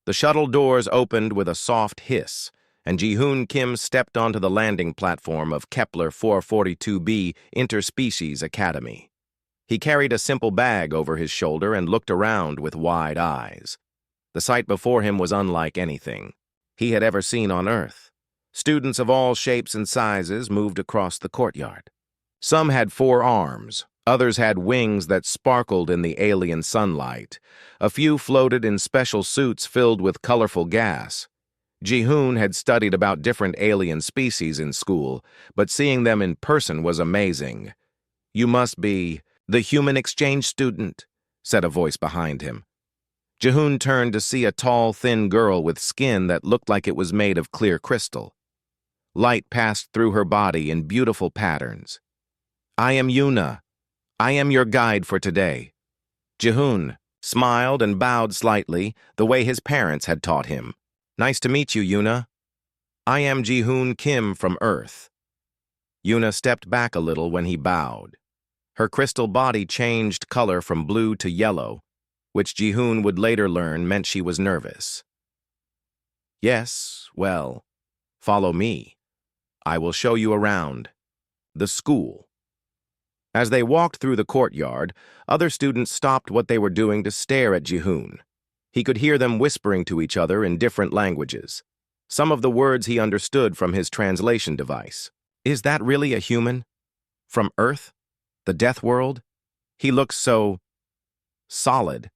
The shuttle doors opened with a soft hiss, and Ji-hoon Kim stepped onto the landing platform of Kepler 442b Interspecies Academy. He carried a simple bag over his shoulder and looked around with wide eyes. The sight before him was unlike anything he had ever seen on Earth. Students of all shapes and sizes moved across the courtyard. Some had 4 arms, others had wings that sparkled in the alien sunlight. A few floated in special suits filled with colorful gas. Ji-hoon had studied about different alien species in school, but seeing them in person was amazing. "You must be the human exchange student," said a voice behind him. Ji-hoon turned to see a tall, thin girl with skin that looked like it was made of clear crystal. Light passed through her body in beautiful patterns. "I am Yuna. I am your guide for today." Ji-hoon smiled and bowed slightly, the way his parents had taught him. "Nice to meet you, Yuna. I am Ji-hoon Kim from Earth." Yuna stepped back a little when he bowed. Her crystal body changed color from blue to yellow, which Ji-hoon would later learn meant she was nervous. "Yes, well, follow me. I will show you around the school." As they walked through the courtyard, other students stopped what they were doing to stare at Ji-hoon. He could hear them whispering to each other in different languages. Some of the words he understood from his translation device. "Is that really a human? From Earth? The Deathworld? He looks so solid.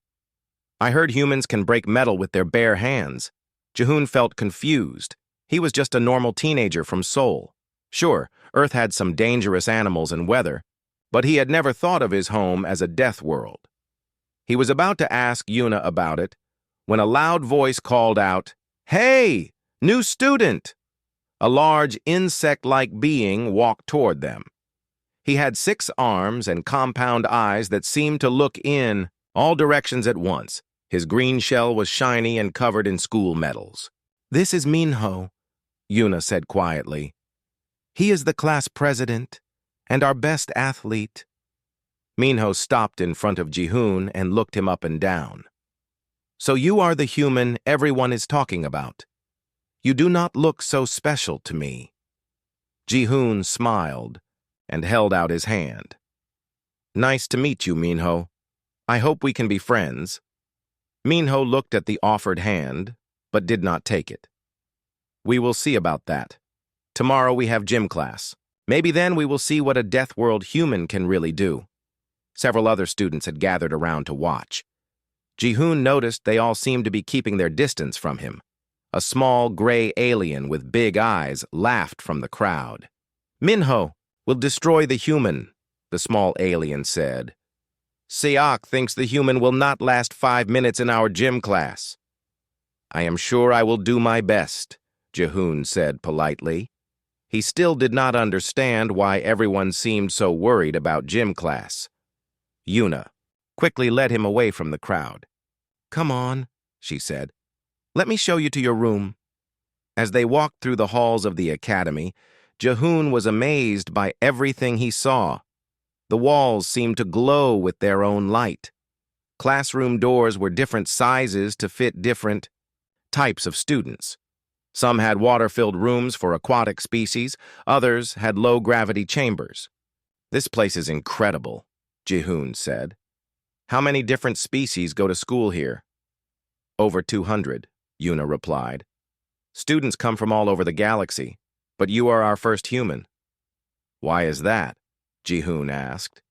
I heard humans can break metal with their bare hands." Ji-hoon felt confused. He was just a normal teenager from Seoul. Sure, Earth had some dangerous animals and weather, but he had never thought of his home as a death world. He was about to ask Yuna about it when a loud voice called out, "Hey, new student!" A large insect-like being walked toward them. He had 6 arms and compound eyes that seemed to look in all directions at once. His green shell was shiny and covered in school medals. "This is Minho," Yuna said quietly. "He is the class president and our best athlete." Minho stopped in front of Ji-hoon and looked him up and down. "So you are the human everyone is talking about. You do not look so special to me." Ji-hoon smiled and held out his hand. "Nice to meet you, Minho. I hope we can be friends." Minho looked at the offered hand, but did not take it. "We will see about that. Tomorrow we have gym class. Maybe then we will see what a Deathworld human can really do." Several other students had gathered around to watch. Ji-hoon noticed they all seemed to be keeping their distance from him. A small gray alien with big eyes laughed from the crowd. "Minho will destroy the human," the small alien said. "Seok thinks the human will not last 5 minutes in our gym class." "I am sure I will do my best," Ji-hoon said politely. He still did not understand why everyone seemed so worried about gym class. Yuna quickly led him away from the crowd. "Come on," she said. "Let me show you to your room." As they walked through the halls of the academy, Ji-hoon was amazed by everything he saw. The walls seemed to glow with their own light. Classroom doors were different sizes to fit different types of students. Some had water-filled rooms for aquatic species, others had low-gravity chambers. "This place is incredible," Ji-hoon said. "How many different species go to school here?" "Over 200, Yuna replied. "Students come from all over the galaxy, but you are our first human." "Why is that?" Ji-hoon asked.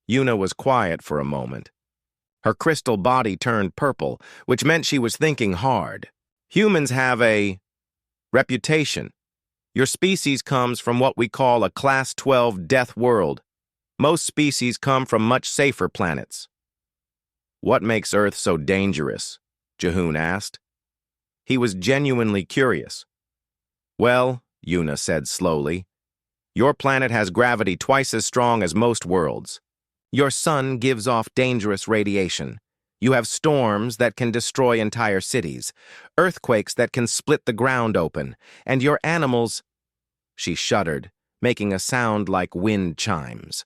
Yuna was quiet for a moment. Her crystal body turned purple, which meant she was thinking hard. "Humans have a reputation. Your species comes from what we call a Class 12 death world. Most species come from much safer planets." "What makes Earth so dangerous?" Ji-hoon asked. He was genuinely curious. "Well," Yuna said slowly, "your planet has gravity twice as strong as most worlds. Your sun gives off dangerous radiation. You have storms that can destroy entire cities, earthquakes that can split the ground open, and your animals—" She shuddered, making a sound like wind chimes.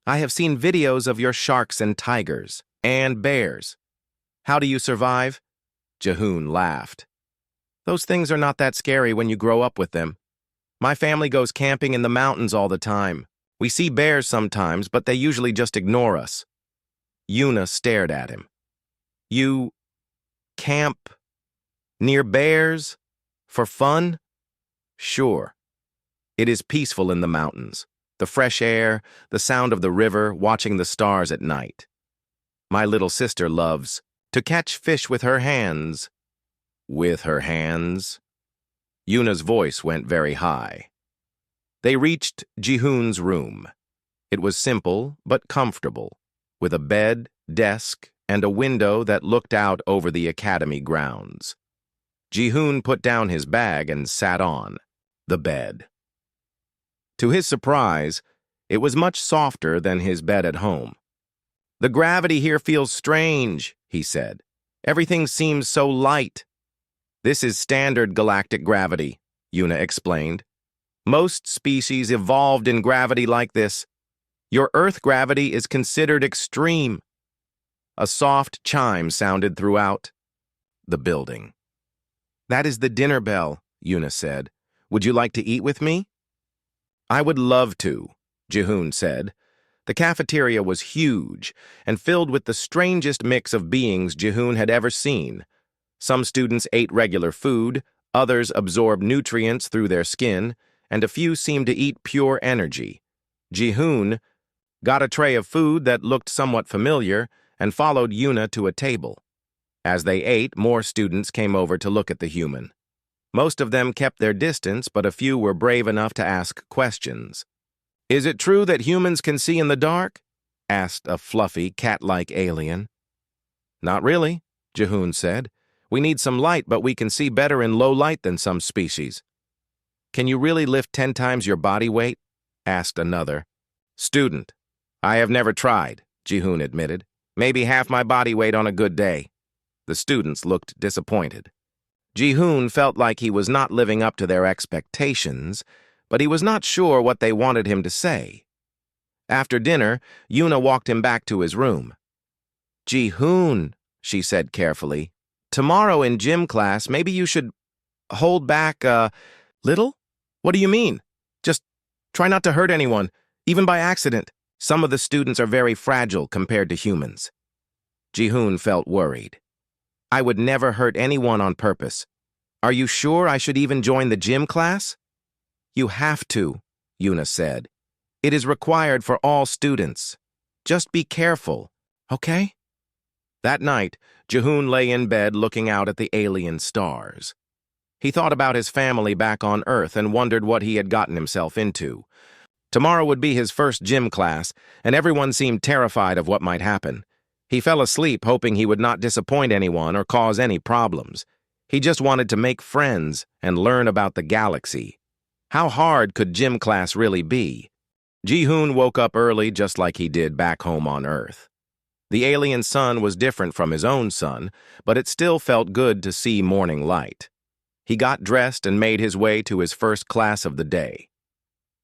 "I have seen videos of your sharks and tigers, and bears. How do you survive? Jihoon laughed. Those things are not that scary when you grow up with them. My family goes camping in the mountains all the time. We see bears sometimes, but they usually just ignore us. Yuna stared at him. You camp near bears? For fun? Sure. It is peaceful in the mountains. The fresh air, the sound of the river, watching the stars at night. My little sister loves to catch fish with her hands. With her hands? Yuna's voice went very high. They reached Jihoon's room. It was simple but comfortable, with a bed, desk, and a window that looked out over the academy grounds. Jihoon put down his bag and sat on the bed. To his surprise, it was much softer than his bed at home. The gravity here feels strange, he said. Everything seems so light. This is standard galactic gravity, Yuna explained. Most species evolved in gravity like this. Your Earth gravity is considered extreme. A soft chime sounded throughout the building. That is the dinner bell, Yuna said. Would you like to eat with me? I would love to, Jihoon said. The cafeteria was huge and filled with the strangest mix of beings Jihoon had ever seen. Some students ate regular food, others absorbed nutrients through their skin, and a few seemed to eat pure energy. Jihoon got a tray of food that looked somewhat familiar and followed Yuna to a table. As they ate, more students came over to look at the human. Most of them kept their distance, but a few were brave enough to ask questions. Is it true that humans can see in the dark? Asked a fluffy, cat-like alien. Not really, Jihoon said. We need some light, but we can see better in low light than some species. Can you really lift 10 times your body weight? Asked another. Student. I have never tried, Jihoon admitted. Maybe half my body weight on a good day. The students looked disappointed. Jihoon felt like he was not living up to their expectations, but he was not sure what they wanted him to say. After dinner, Yuna walked him back to his room. Jihoon, she said carefully, tomorrow in gym class, maybe you should hold back a little? What do you mean? Just try not to hurt anyone, even by accident. Some of the students are very fragile compared to humans. Jihoon felt worried. I would never hurt anyone on purpose. Are you sure I should even join the gym class? You have to, Yuna said. It is required for all students. Just be careful, okay? That night, Jihoon lay in bed looking out at the alien stars. He thought about his family back on Earth and wondered what he had gotten himself into. Tomorrow would be his first gym class, and everyone seemed terrified of what might happen. He fell asleep hoping he would not disappoint anyone or cause any problems. He just wanted to make friends and learn about the galaxy. How hard could gym class really be? Jihoon woke up early just like he did back home on Earth. The alien sun was different from his own sun, but it still felt good to see morning light. He got dressed and made his way to his first class of the day.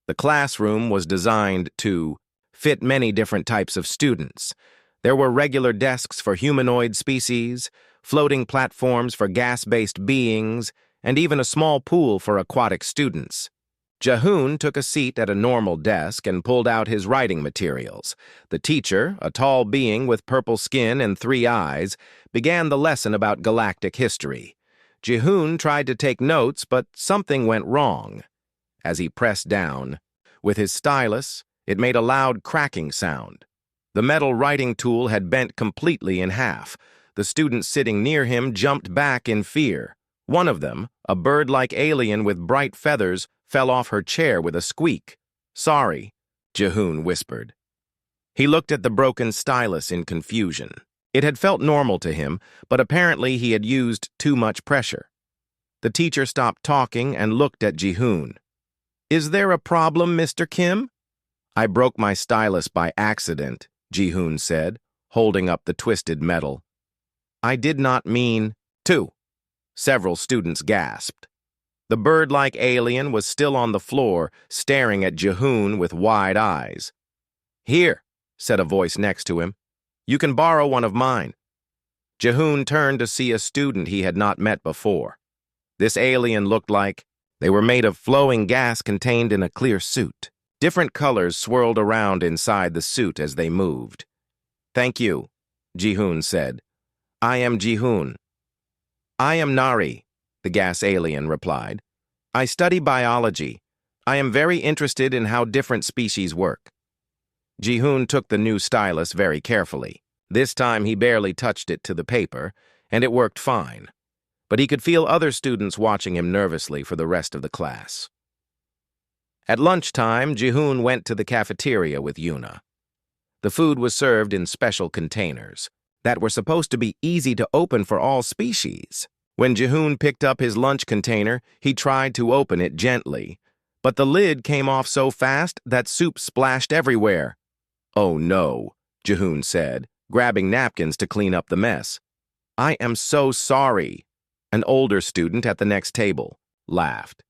The classroom was designed to fit many different types of students. There were regular desks for humanoid species, floating platforms for gas-based beings, and even a small pool for aquatic students. Jihoon took a seat at a normal desk and pulled out his writing materials. The teacher, a tall being with purple skin and 3 eyes, began the lesson about galactic history. Jihoon tried to take notes, but something went wrong. As he pressed down, with his stylus, it made a loud cracking sound. The metal writing tool had bent completely in half. The students sitting near him jumped back in fear. One of them, a bird-like alien with bright feathers, fell off her chair with a squeak. Sorry, Jihoon whispered. He looked at the broken stylus in confusion. It had felt normal to him, but apparently he had used too much pressure. The teacher stopped talking and looked at Jihoon. Is there a problem, Mr. Kim? I broke my stylus by accident, Jihoon said, holding up the twisted metal. I did not mean to. Several students gasped. The bird-like alien was still on the floor, staring at Jihoon with wide eyes. Here, said a voice next to him. You can borrow one of mine. Jihoon turned to see a student he had not met before. This alien looked like they were made of flowing gas contained in a clear suit. Different colors swirled around inside the suit as they moved. "Thank you," Jihoon said. "I am Jihoon." "I am Nari," the gas alien replied. "I study biology. I am very interested in how different species work." Jihoon took the new stylus very carefully. This time he barely touched it to the paper, and it worked fine. But he could feel other students watching him nervously for the rest of the class. At lunchtime, Jihoon went to the cafeteria with Yuna. The food was served in special containers that were supposed to be easy to open for all species. When Jihoon picked up his lunch container, he tried to open it gently, but the lid came off so fast that soup splashed everywhere. "Oh no," Jihoon said, grabbing napkins to clean up the mess. "I am so sorry." An older student at the next table laughed.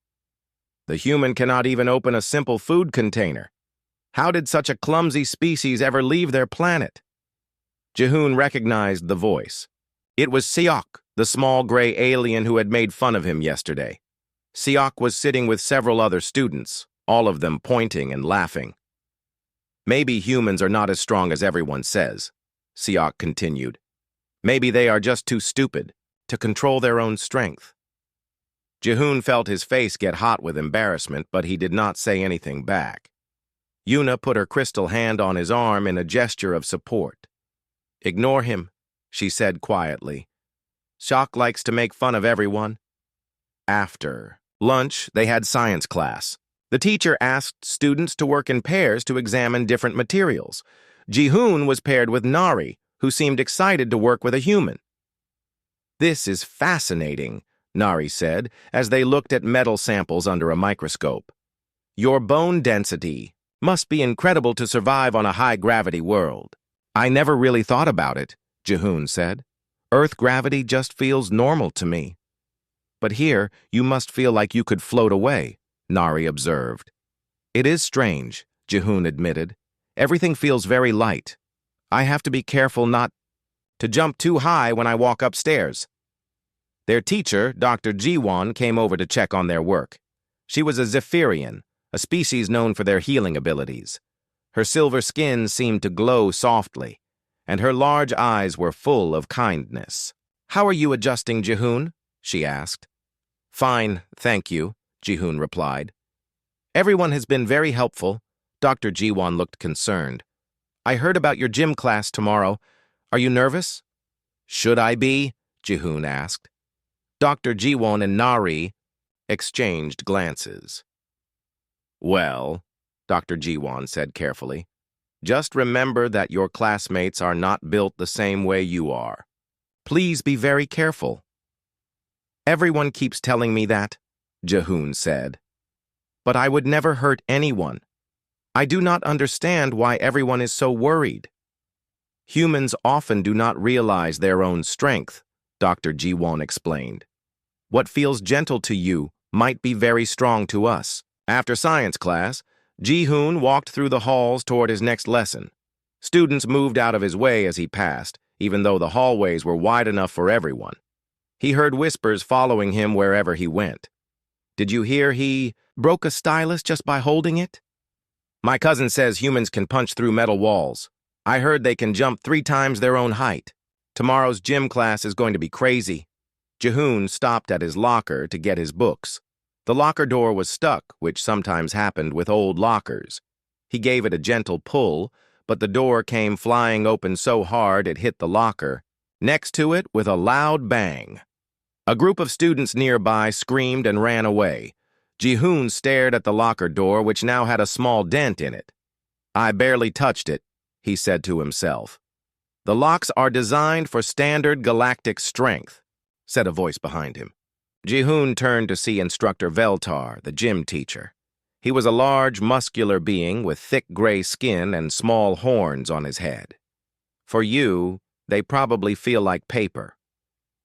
"The human cannot even open a simple food container. How did such a clumsy species ever leave their planet?" Jihoon recognized the voice. It was Seok, the small gray alien who had made fun of him yesterday. Seok was sitting with several other students, all of them pointing and laughing. "Maybe humans are not as strong as everyone says," Seok continued. "Maybe they are just too stupid to control their own strength." Jihoon felt his face get hot with embarrassment, but he did not say anything back. Yuna put her crystal hand on his arm in a gesture of support. "Ignore him," she said quietly. "Seok likes to make fun of everyone." After lunch, they had science class. The teacher asked students to work in pairs to examine different materials. Jihoon was paired with Nari, who seemed excited to work with a human. "This is fascinating," Nari said, as they looked at metal samples under a microscope. "Your bone density must be incredible to survive on a high-gravity world." "I never really thought about it," Jihoon said. "Earth gravity just feels normal to me." "But here, you must feel like you could float away," Nari observed. "It is strange," Jihoon admitted. "Everything feels very light. I have to be careful not to jump too high when I walk upstairs." Their teacher, Dr. Jiwon, came over to check on their work. She was a Zephyrian, a species known for their healing abilities. Her silver skin seemed to glow softly, and her large eyes were full of kindness. "How are you adjusting, Jihoon?" she asked. "Fine, thank you," Jihoon replied. "Everyone has been very helpful." Dr. Jiwon looked concerned. "I heard about your gym class tomorrow. Are you nervous?" "Should I be?" Jihoon asked. Dr. Jiwon and Nari exchanged glances. "Well," Dr. Jiwon said carefully, "just remember that your classmates are not built the same way you are. Please be very careful." "Everyone keeps telling me that," Jihoon said. "But I would never hurt anyone. I do not understand why everyone is so worried." "Humans often do not realize their own strength," Dr. Jiwon explained. "What feels gentle to you might be very strong to us." After science class, Jihoon walked through the halls toward his next lesson. Students moved out of his way as he passed, even though the hallways were wide enough for everyone. He heard whispers following him wherever he went. "Did you hear he broke a stylus just by holding it?" "My cousin says humans can punch through metal walls. I heard they can jump 3 times their own height. Tomorrow's gym class is going to be crazy." Jihoon stopped at his locker to get his books. The locker door was stuck, which sometimes happened with old lockers. He gave it a gentle pull, but the door came flying open so hard it hit the locker next to it with a loud bang. A group of students nearby screamed and ran away. Jihoon stared at the locker door, which now had a small dent in it. "I barely touched it," he said to himself. "The locks are designed for standard galactic strength," said a voice behind him. Jihoon turned to see Instructor Veltar, the gym teacher. He was a large, muscular being with thick gray skin and small horns on his head. "For you, they probably feel like paper."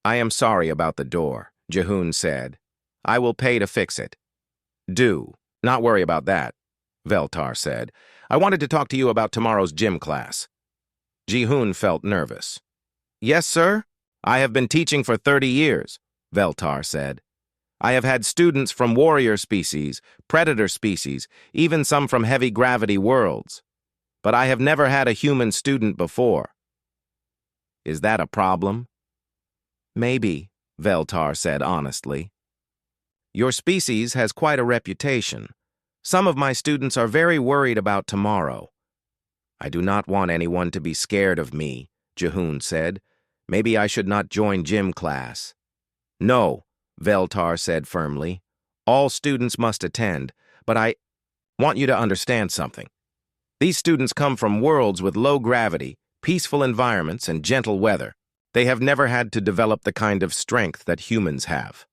"I am sorry about the door," Jihoon said. "I will pay to fix it." "Do not worry about that," Veltar said. "I wanted to talk to you about tomorrow's gym class." Jihoon felt nervous. "Yes, sir? I have been teaching for 30 years, Veltar said. I have had students from warrior species, predator species, even some from heavy gravity worlds. But I have never had a human student before. Is that a problem? Maybe, Veltar said honestly. Your species has quite a reputation. Some of my students are very worried about tomorrow. I do not want anyone to be scared of me, Jihoon said. Maybe I should not join gym class. No, Veltar said firmly. All students must attend, but I want you to understand something. These students come from worlds with low gravity, peaceful environments, and gentle weather. They have never had to develop the kind of strength that humans have.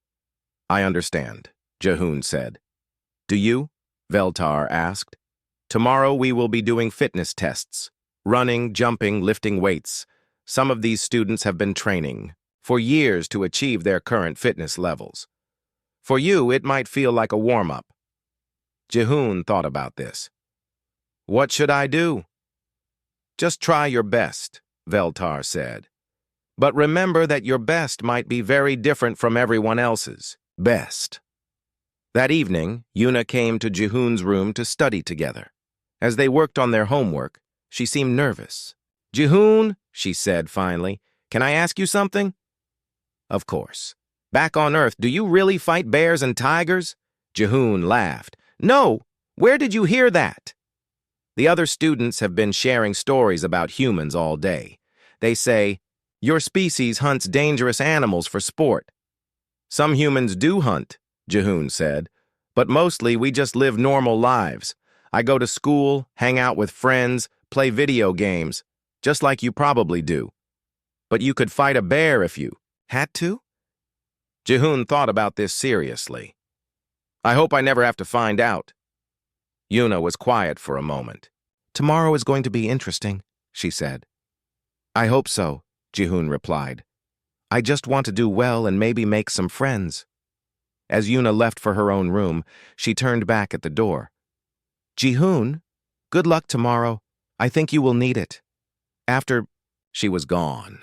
I understand, Jihoon said. Do you? Veltar asked. Tomorrow we will be doing fitness tests. Running, jumping, lifting weights. Some of these students have been training for years to achieve their current fitness levels. For you, it might feel like a warm-up. Jihoon thought about this. What should I do? Just try your best, Veltar said. But remember that your best might be very different from everyone else's best. That evening, Yuna came to Jihoon's room to study together. As they worked on their homework, she seemed nervous. Jihoon, she said finally, can I ask you something? Of course. Back on Earth, do you really fight bears and tigers? Jihoon laughed. No, where did you hear that? The other students have been sharing stories about humans all day. They say, your species hunts dangerous animals for sport. Some humans do hunt, Jihoon said, but mostly we just live normal lives. I go to school, hang out with friends, play video games, just like you probably do. But you could fight a bear if you had to? Jihoon thought about this seriously. I hope I never have to find out. Yuna was quiet for a moment. Tomorrow is going to be interesting, she said. I hope so, Jihoon replied. I just want to do well and maybe make some friends. As Yuna left for her own room, she turned back at the door. Jihoon, good luck tomorrow. I think you will need it. After she was gone,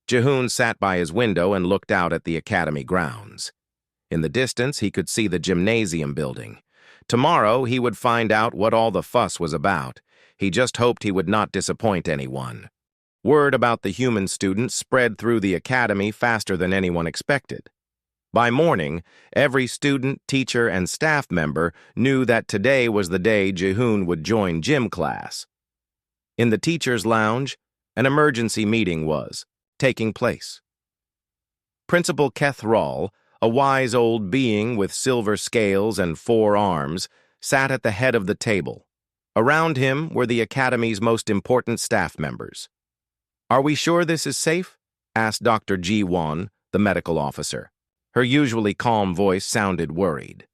Jihoon sat by his window and looked out at the academy grounds. In the distance, he could see the gymnasium building. Tomorrow, he would find out what all the fuss was about. He just hoped he would not disappoint anyone. Word about the human students spread through the academy faster than anyone expected. By morning, every student, teacher, and staff member knew that today was the day Jihoon would join gym class. In the teacher's lounge, an emergency meeting was taking place. Principal Kethral, a wise old being with silver scales and 4 arms, sat at the head of the table. Around him were the academy's most important staff members. Are we sure this is safe? Asked Dr. Ji-won, the medical officer. Her usually calm voice sounded worried.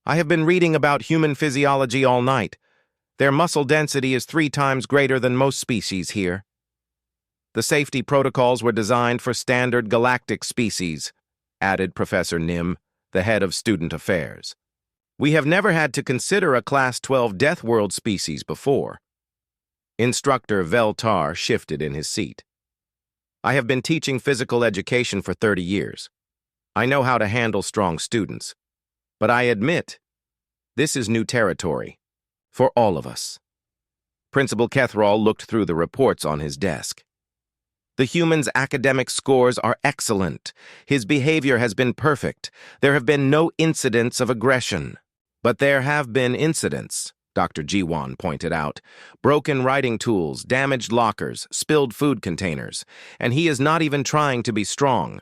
I have been reading about human physiology all night. Their muscle density is 3 times greater than most species here. The safety protocols were designed for standard galactic species, added Professor Nim, the head of student affairs. We have never had to consider a Class 12 Deathworld species before. Instructor Veltar shifted in his seat. I have been teaching physical education for 30 years. I know how to handle strong students. But I admit, this is new territory. For all of us. Principal Kethral looked through the reports on his desk. The human's academic scores are excellent. His behavior has been perfect. There have been no incidents of aggression. But there have been incidents, Dr. Ji-won pointed out. Broken writing tools, damaged lockers, spilled food containers, and he is not even trying to be strong.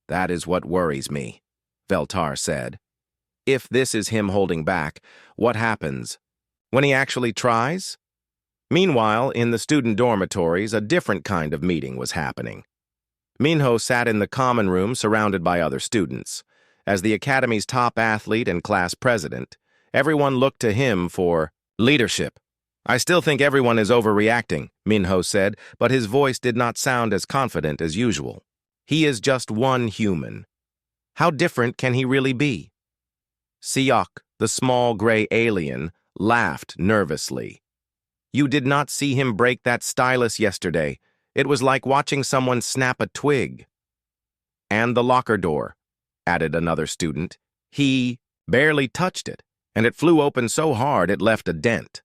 That is what worries me, Veltar said. If this is him holding back, what happens? When he actually tries? Meanwhile, in the student dormitories, a different kind of meeting was happening. Minho sat in the common room surrounded by other students. As the academy's top athlete and class president, everyone looked to him for leadership. I still think everyone is overreacting, Minho said, but his voice did not sound as confident as usual. He is just one human. How different can he really be? Seok, the small gray alien, laughed nervously. You did not see him break that stylus yesterday. It was like watching someone snap a twig. "And the locker door," added another student. "He barely touched it, and it flew open so hard it left a dent."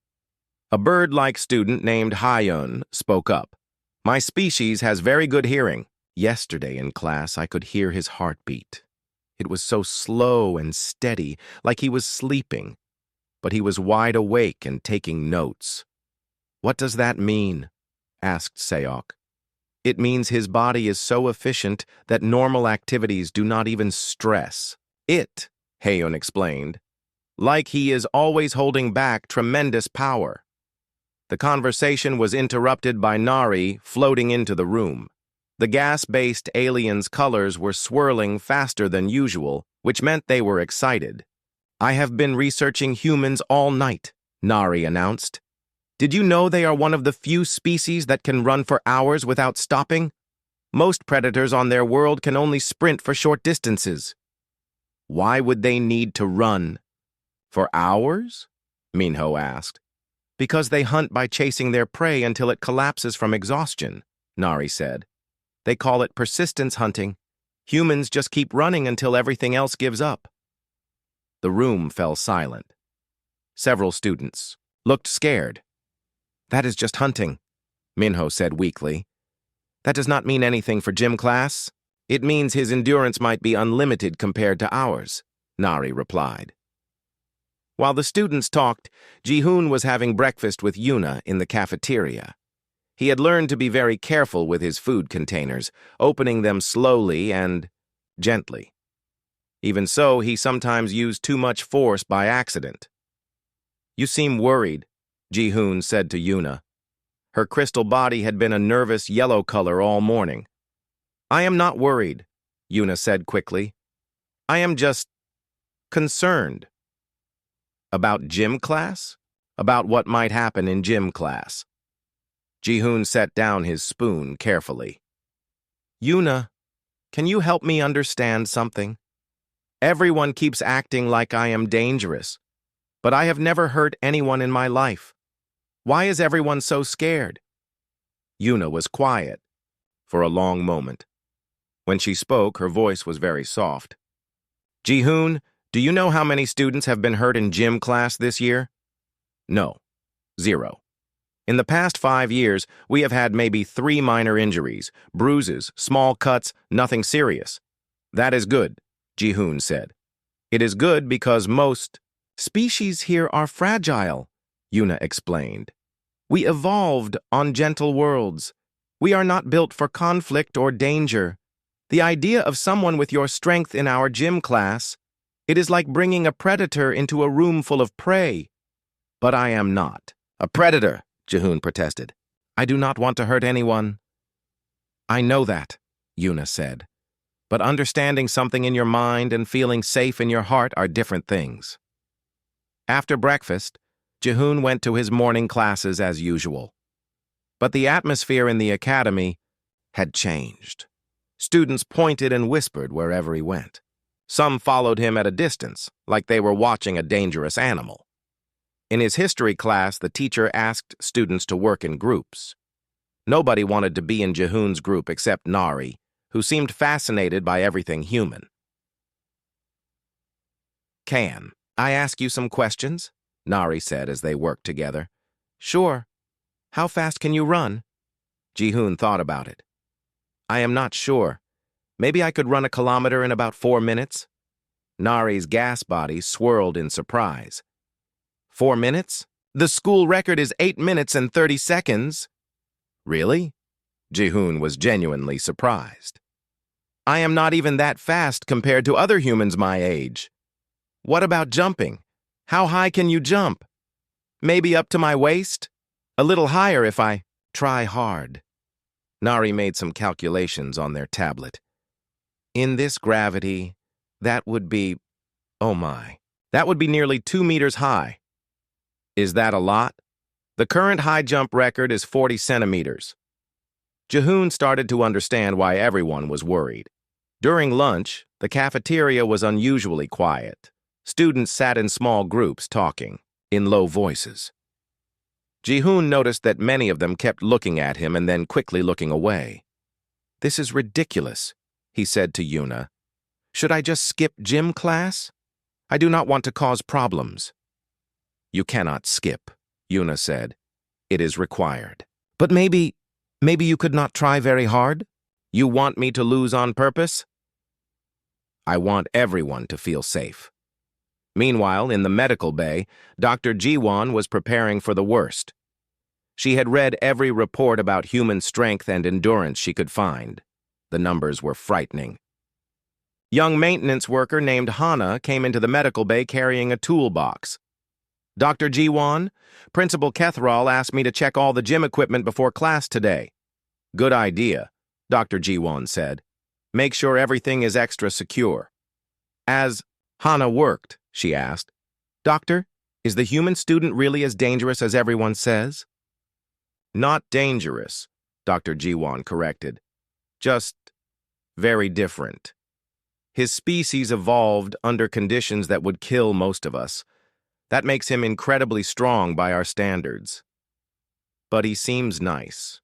A bird-like student named Hyun spoke up. "My species has very good hearing. Yesterday in class, I could hear his heartbeat. It was so slow and steady, like he was sleeping, but he was wide awake and taking notes." "What does that mean?" asked Seok. "It means his body is so efficient that normal activities do not even stress it," Hyun explained, "like he is always holding back tremendous power." The conversation was interrupted by Nari floating into the room. The gas-based aliens' colors were swirling faster than usual, which meant they were excited. "I have been researching humans all night," Nari announced. "Did you know they are one of the few species that can run for hours without stopping? Most predators on their world can only sprint for short distances." "Why would they need to run? For hours?" Minho asked. "Because they hunt by chasing their prey until it collapses from exhaustion," Nari said. "They call it persistence hunting. Humans just keep running until everything else gives up." The room fell silent. Several students looked scared. "That is just hunting," Minho said weakly. "That does not mean anything for gym class. It means his endurance might be unlimited compared to ours," Nari replied. While the students talked, Ji-hoon was having breakfast with Yuna in the cafeteria. He had learned to be very careful with his food containers, opening them slowly and gently. Even so, he sometimes used too much force by accident. "You seem worried," Ji-hoon said to Yuna. Her crystal body had been a nervous yellow color all morning. "I am not worried," Yuna said quickly. "I am just concerned." "About gym class? About what might happen in gym class?" Ji-hoon set down his spoon carefully. "Yuna, can you help me understand something? Everyone keeps acting like I am dangerous, but I have never hurt anyone in my life. Why is everyone so scared?" Yuna was quiet for a long moment. When she spoke, her voice was very soft. "Ji-hoon, do you know how many students have been hurt in gym class this year?" "No, 0. In the past 5 years, we have had maybe 3 minor injuries, bruises, small cuts, nothing serious." "That is good," Ji-hoon said. "It is good because most species here are fragile," Yuna explained. "We evolved on gentle worlds. We are not built for conflict or danger. The idea of someone with your strength in our gym class, it is like bringing a predator into a room full of prey." "But I am not a predator," Ji-hoon protested. "I do not want to hurt anyone." "I know that," Yuna said. "But understanding something in your mind and feeling safe in your heart are different things." After breakfast, Ji-hoon went to his morning classes as usual. But the atmosphere in the academy had changed. Students pointed and whispered wherever he went. Some followed him at a distance, like they were watching a dangerous animal. In his history class, the teacher asked students to work in groups. Nobody wanted to be in Ji-hoon's group except Nari, who seemed fascinated by everything human. "Can I ask you some questions?" Nari said as they worked together. "Sure. How fast can you run?" Ji-hoon thought about it. "I am not sure. Maybe I could run a kilometer in about 4 minutes." Nari's gas body swirled in surprise. 4 minutes? The school record is 8 minutes and 30 seconds. "Really?" Ji-hoon was genuinely surprised. "I am not even that fast compared to other humans my age." "What about jumping? How high can you jump?" "Maybe up to my waist? A little higher if I try hard." Nari made some calculations on their tablet. "In this gravity, that would be, oh my, that would be nearly 2 meters high." "Is that a lot?" "The current high jump record is 40 centimeters. Ji-hoon started to understand why everyone was worried. During lunch, the cafeteria was unusually quiet. Students sat in small groups talking, in low voices. Ji-hoon noticed that many of them kept looking at him and then quickly looking away. "This is ridiculous," he said to Yuna. "Should I just skip gym class? I do not want to cause problems." "You cannot skip," Yuna said. "It is required." "But maybe you could not try very hard? You want me to lose on purpose?" "I want everyone to feel safe." Meanwhile, in the medical bay, Dr. Ji-won was preparing for the worst. She had read every report about human strength and endurance she could find. The numbers were frightening. Young maintenance worker named Hana came into the medical bay carrying a toolbox. "Dr. Ji-won, Principal Kethral asked me to check all the gym equipment before class today." "Good idea," Dr. Ji-won said. "Make sure everything is extra secure." As Hana worked, she asked, "Doctor, is the human student really as dangerous as everyone says?" "Not dangerous," Dr. Ji-won corrected. "Just very different. His species evolved under conditions that would kill most of us. That makes him incredibly strong by our standards. But he seems nice."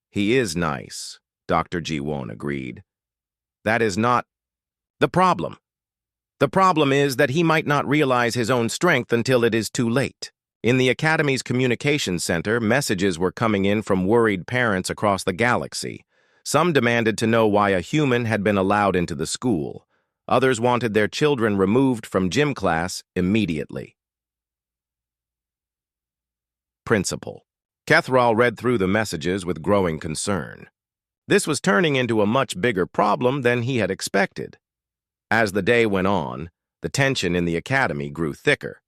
"He is nice," Dr. Ji-won agreed. "That is not the problem. The problem is that he might not realize his own strength until it is too late." In the Academy's communications center, messages were coming in from worried parents across the galaxy. Some demanded to know why a human had been allowed into the school. Others wanted their children removed from gym class immediately. Principal. Kethral read through the messages with growing concern. This was turning into a much bigger problem than he had expected. As the day went on, the tension in the academy grew thicker.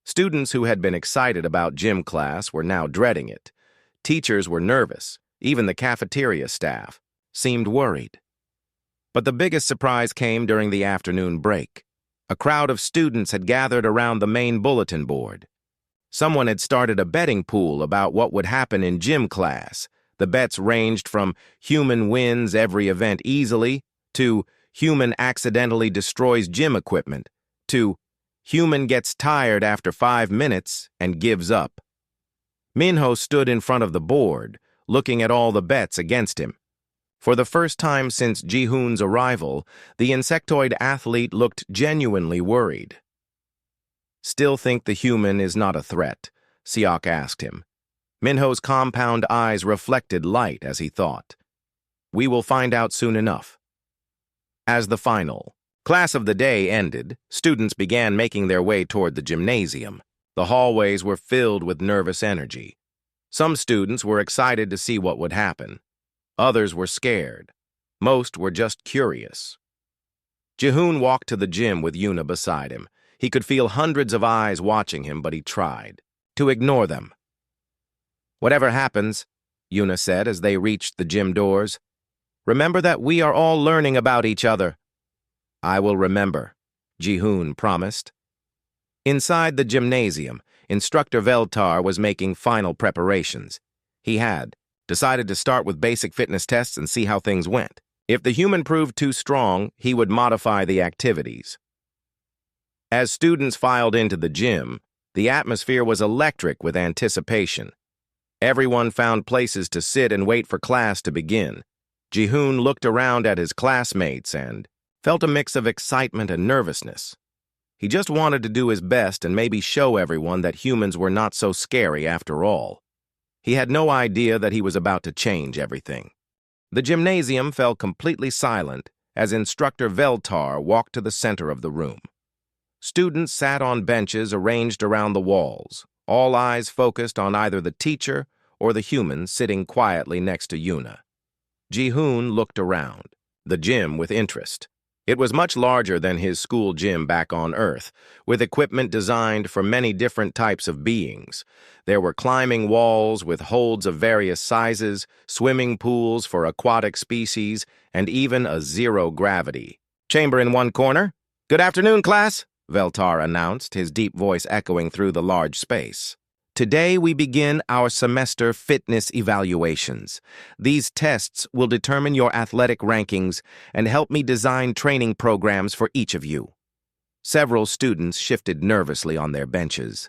Students who had been excited about gym class were now dreading it. Teachers were nervous. Even the cafeteria staff seemed worried. But the biggest surprise came during the afternoon break. A crowd of students had gathered around the main bulletin board. Someone had started a betting pool about what would happen in gym class. The bets ranged from human wins every event easily, to human accidentally destroys gym equipment, to human gets tired after 5 minutes and gives up. Minho stood in front of the board, looking at all the bets against him. For the first time since Ji-hoon's arrival, the insectoid athlete looked genuinely worried. "Still think the human is not a threat?" Seok asked him. Minho's compound eyes reflected light as he thought. "We will find out soon enough." As the final class of the day ended, students began making their way toward the gymnasium. The hallways were filled with nervous energy. Some students were excited to see what would happen. Others were scared. Most were just curious. Ji-hoon walked to the gym with Yuna beside him. He could feel hundreds of eyes watching him, but he tried to ignore them. "Whatever happens," Yuna said as they reached the gym doors, "remember that we are all learning about each other." "I will remember," Ji-hoon promised. Inside the gymnasium, Instructor Veltar was making final preparations. He had decided to start with basic fitness tests and see how things went. If the human proved too strong, he would modify the activities. As students filed into the gym, the atmosphere was electric with anticipation. Everyone found places to sit and wait for class to begin. Ji-hoon looked around at his classmates and felt a mix of excitement and nervousness. He just wanted to do his best and maybe show everyone that humans were not so scary after all. He had no idea that he was about to change everything. The gymnasium fell completely silent as Instructor Veltar walked to the center of the room. Students sat on benches arranged around the walls, all eyes focused on either the teacher or the human sitting quietly next to Yuna. Ji-hoon looked around the gym with interest. It was much larger than his school gym back on Earth, with equipment designed for many different types of beings. There were climbing walls with holds of various sizes, swimming pools for aquatic species, and even a zero-gravity chamber in one corner. "Good afternoon, class," Veltar announced, his deep voice echoing through the large space. "Today we begin our semester fitness evaluations. These tests will determine your athletic rankings and help me design training programs for each of you." Several students shifted nervously on their benches.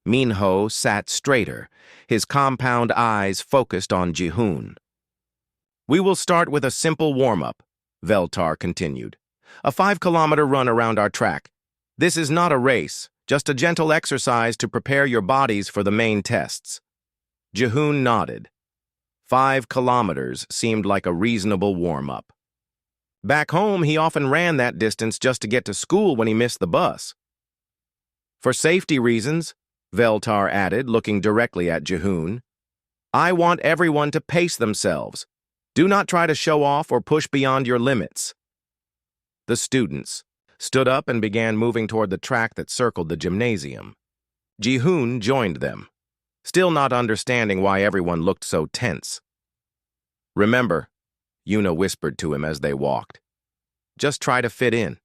Minho sat straighter, his compound eyes focused on Jihoon. "We will start with a simple warm-up," Veltar continued. "A 5-kilometer run around our track. This is not a race, just a gentle exercise to prepare your bodies for the main tests." Jihoon nodded. 5 kilometers seemed like a reasonable warm-up. Back home, he often ran that distance just to get to school when he missed the bus. "For safety reasons," Veltar added, looking directly at Jihoon, "I want everyone to pace themselves. Do not try to show off or push beyond your limits." The students stood up and began moving toward the track that circled the gymnasium. Jihoon joined them, still not understanding why everyone looked so tense. "Remember," Yuna whispered to him as they walked, "just try to fit in."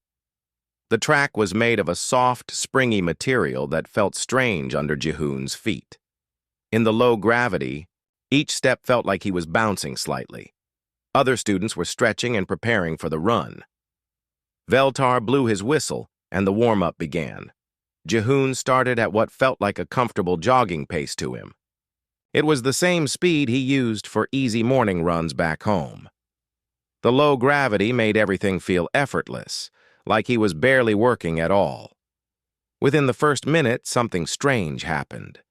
The track was made of a soft, springy material that felt strange under Jihoon's feet. In the low gravity, each step felt like he was bouncing slightly. Other students were stretching and preparing for the run. Veltar blew his whistle, and the warm-up began. Jihoon started at what felt like a comfortable jogging pace to him. It was the same speed he used for easy morning runs back home. The low gravity made everything feel effortless, like he was barely working at all. Within the first minute, something strange happened.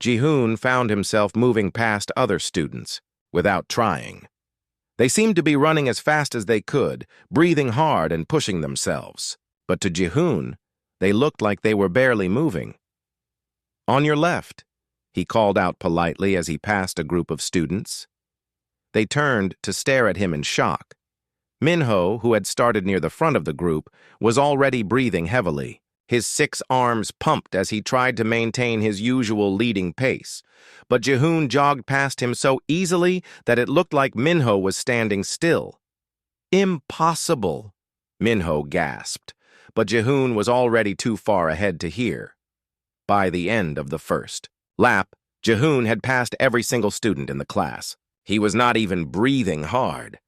Jihoon found himself moving past other students without trying. They seemed to be running as fast as they could, breathing hard and pushing themselves. But to Jihoon, they looked like they were barely moving. "On your left," he called out politely as he passed a group of students. They turned to stare at him in shock. Minho, who had started near the front of the group, was already breathing heavily. His 6 arms pumped as he tried to maintain his usual leading pace. But Jihoon jogged past him so easily that it looked like Minho was standing still. "Impossible," Minho gasped, but Jihoon was already too far ahead to hear. By the end of the first lap, Jihoon had passed every single student in the class. He was not even breathing hard.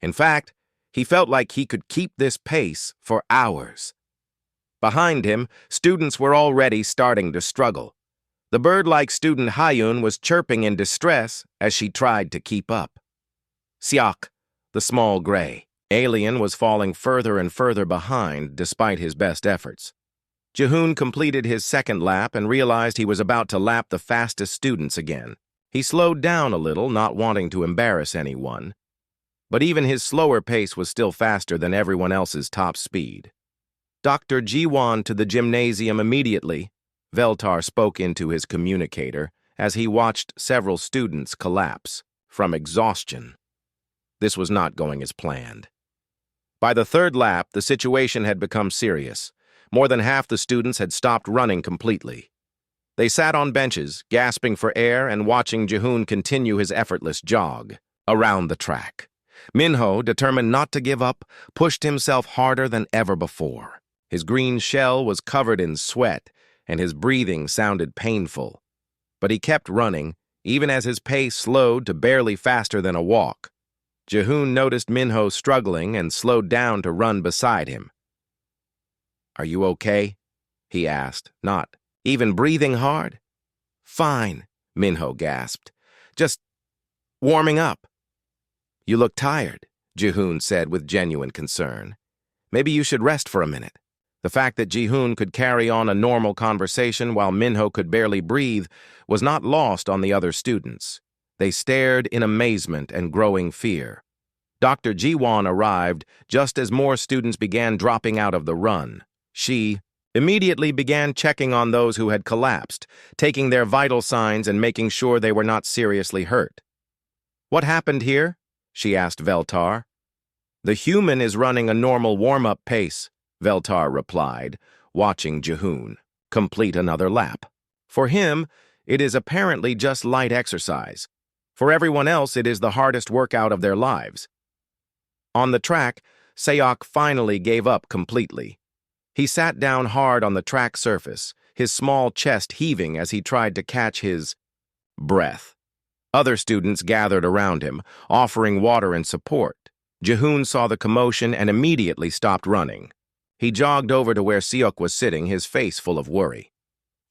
In fact, he felt like he could keep this pace for hours. Behind him, students were already starting to struggle. The bird-like student Hayun was chirping in distress as she tried to keep up. Siak, the small gray alien, was falling further and further behind despite his best efforts. Jihoon completed his second lap and realized he was about to lap the fastest students again. He slowed down a little, not wanting to embarrass anyone. But even his slower pace was still faster than everyone else's top speed. "Dr. Jiwon to the gymnasium immediately," Veltar spoke into his communicator as he watched several students collapse from exhaustion. This was not going as planned. By the third lap, the situation had become serious. More than half the students had stopped running completely. They sat on benches, gasping for air and watching Jihoon continue his effortless jog around the track. Minho, determined not to give up, pushed himself harder than ever before. His green shell was covered in sweat, and his breathing sounded painful. But he kept running, even as his pace slowed to barely faster than a walk. Jihoon noticed Minho struggling and slowed down to run beside him. "Are you okay?" he asked, not even breathing hard. "Fine," Minho gasped. "Just warming up." "You look tired," Jihoon said with genuine concern. "Maybe you should rest for a minute." The fact that Jihoon could carry on a normal conversation while Minho could barely breathe was not lost on the other students. They stared in amazement and growing fear. Dr. Jiwon arrived just as more students began dropping out of the run. She immediately began checking on those who had collapsed, taking their vital signs and making sure they were not seriously hurt. "What happened here?" she asked Veltar. "The human is running a normal warm-up pace," Veltar replied, watching Jihoon complete another lap. For him, it is apparently just light exercise. For everyone else, it is the hardest workout of their lives. On the track, Sayok finally gave up completely. He sat down hard on the track surface, his small chest heaving as he tried to catch his breath. Other students gathered around him, offering water and support. Jihoon saw the commotion and immediately stopped running. He jogged over to where Seok was sitting, his face full of worry.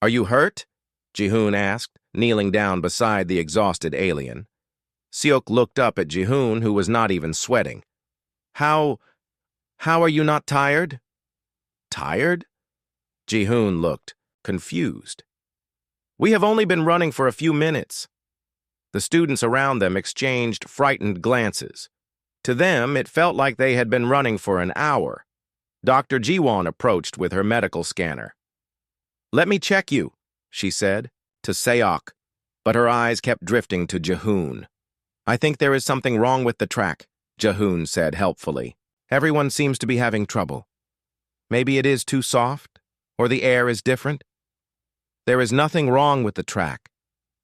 "Are you hurt?" Jihoon asked, kneeling down beside the exhausted alien. Seok looked up at Jihoon, who was not even sweating. How are you not tired? Tired? Jihoon looked confused. We have only been running for a few minutes. The students around them exchanged frightened glances. To them, it felt like they had been running for an hour. Dr. Jiwon approached with her medical scanner. Let me check you, she said, to Seok, but her eyes kept drifting to Jihoon. I think there is something wrong with the track, Jihoon said helpfully. Everyone seems to be having trouble. Maybe it is too soft, or the air is different. There is nothing wrong with the track,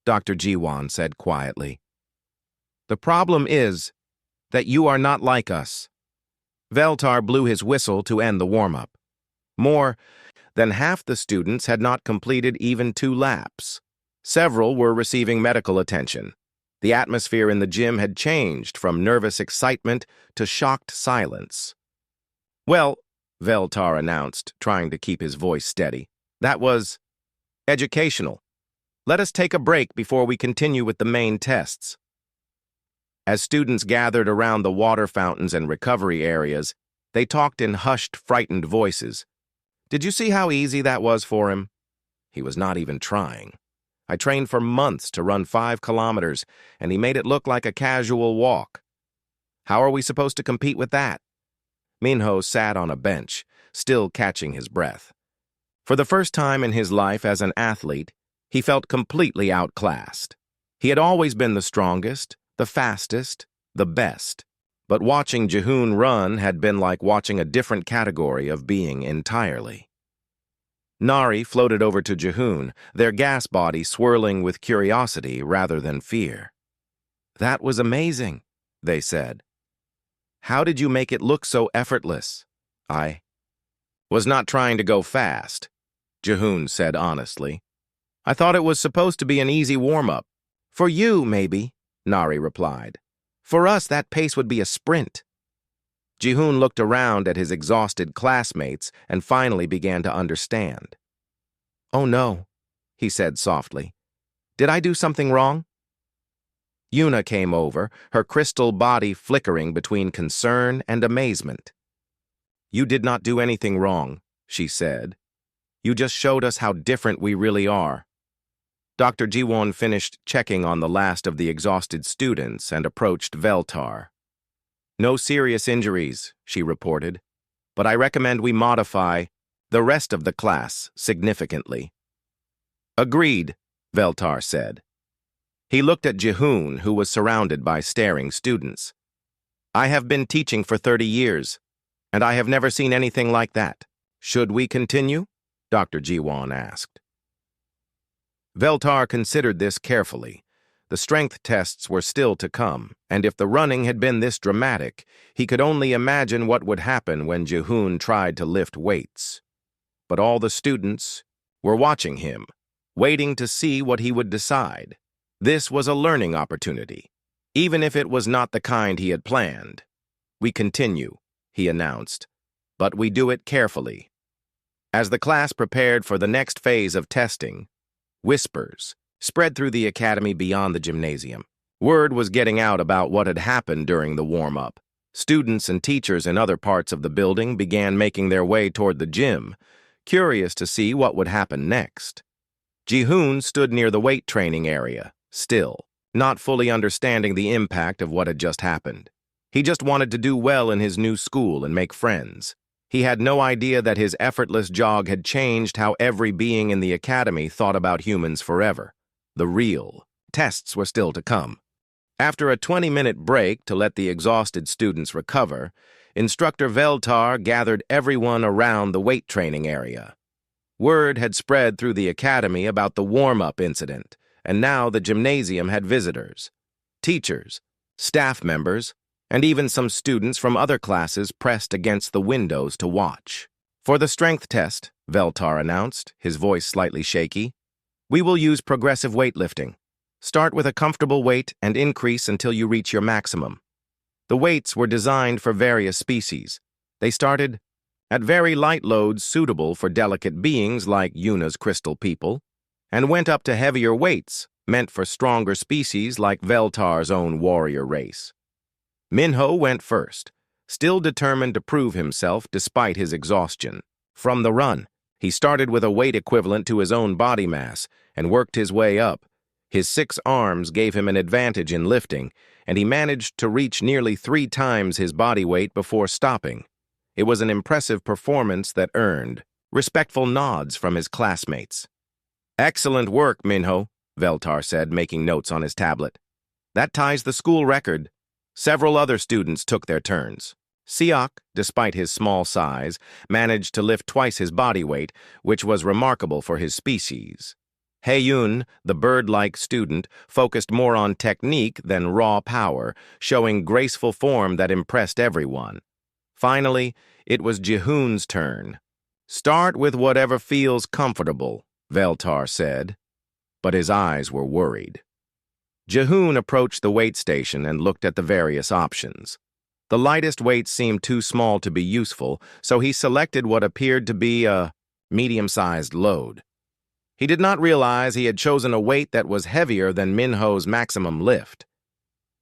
Dr. Jiwon said quietly. The problem is that you are not like us. Veltar blew his whistle to end the warm-up. More than half the students had not completed even 2 laps. Several were receiving medical attention. The atmosphere in the gym had changed from nervous excitement to shocked silence. Well, Veltar announced, trying to keep his voice steady, that was educational. Let us take a break before we continue with the main tests. As students gathered around the water fountains and recovery areas, they talked in hushed, frightened voices. Did you see how easy that was for him? He was not even trying. I trained for months to run 5 kilometers, and he made it look like a casual walk. How are we supposed to compete with that? Minho sat on a bench, still catching his breath. For the first time in his life as an athlete, he felt completely outclassed. He had always been the strongest, the fastest, the best. But watching Jihoon run had been like watching a different category of being entirely. Nari floated over to Jihoon, their gas body swirling with curiosity rather than fear. That was amazing, they said. How did you make it look so effortless? I was not trying to go fast, Jihoon said honestly. I thought it was supposed to be an easy warm-up. For you, maybe, Nari replied. For us, that pace would be a sprint. Jihoon looked around at his exhausted classmates and finally began to understand. Oh no, he said softly. Did I do something wrong? Yuna came over, her crystal body flickering between concern and amazement. You did not do anything wrong, she said. You just showed us how different we really are. Dr. Jiwon finished checking on the last of the exhausted students and approached Veltar. No serious injuries, she reported, but I recommend we modify the rest of the class significantly. Agreed, Veltar said. He looked at Jihoon, who was surrounded by staring students. I have been teaching for 30 years, and I have never seen anything like that. Should we continue? Dr. Jiwon asked. Veltar considered this carefully. The strength tests were still to come, and if the running had been this dramatic, he could only imagine what would happen when Jihoon tried to lift weights. But all the students were watching him, waiting to see what he would decide. This was a learning opportunity, even if it was not the kind he had planned. We continue, he announced, but we do it carefully. As the class prepared for the next phase of testing, whispers spread through the academy beyond the gymnasium. Word was getting out about what had happened during the warm-up. Students and teachers in other parts of the building began making their way toward the gym, curious to see what would happen next. Jihoon stood near the weight training area, still, not fully understanding the impact of what had just happened. He just wanted to do well in his new school and make friends. He had no idea that his effortless jog had changed how every being in the academy thought about humans forever. The real tests were still to come. After a 20-minute break to let the exhausted students recover, Instructor Veltar gathered everyone around the weight training area. Word had spread through the academy about the warm-up incident, and now the gymnasium had visitors. Teachers, staff members, and even some students from other classes pressed against the windows to watch. For the strength test, Veltar announced, his voice slightly shaky, we will use progressive weightlifting. Start with a comfortable weight and increase until you reach your maximum. The weights were designed for various species. They started at very light loads suitable for delicate beings like Yuna's crystal people, and went up to heavier weights, meant for stronger species like Veltar's own warrior race. Minho went first, still determined to prove himself despite his exhaustion. From the run, he started with a weight equivalent to his own body mass and worked his way up. His 6 arms gave him an advantage in lifting, and he managed to reach nearly 3 times his body weight before stopping. It was an impressive performance that earned respectful nods from his classmates. "Excellent work, Minho," Veltar said, making notes on his tablet. "That ties the school record." Several other students took their turns. Siak, despite his small size, managed to lift twice his body weight, which was remarkable for his species. Heiyun, the bird-like student, focused more on technique than raw power, showing graceful form that impressed everyone. Finally, it was Jihoon's turn. "Start with whatever feels comfortable," Veltar said, but his eyes were worried. Jihoon approached the weight station and looked at the various options. The lightest weights seemed too small to be useful, so he selected what appeared to be a medium-sized load. He did not realize he had chosen a weight that was heavier than Minho's maximum lift.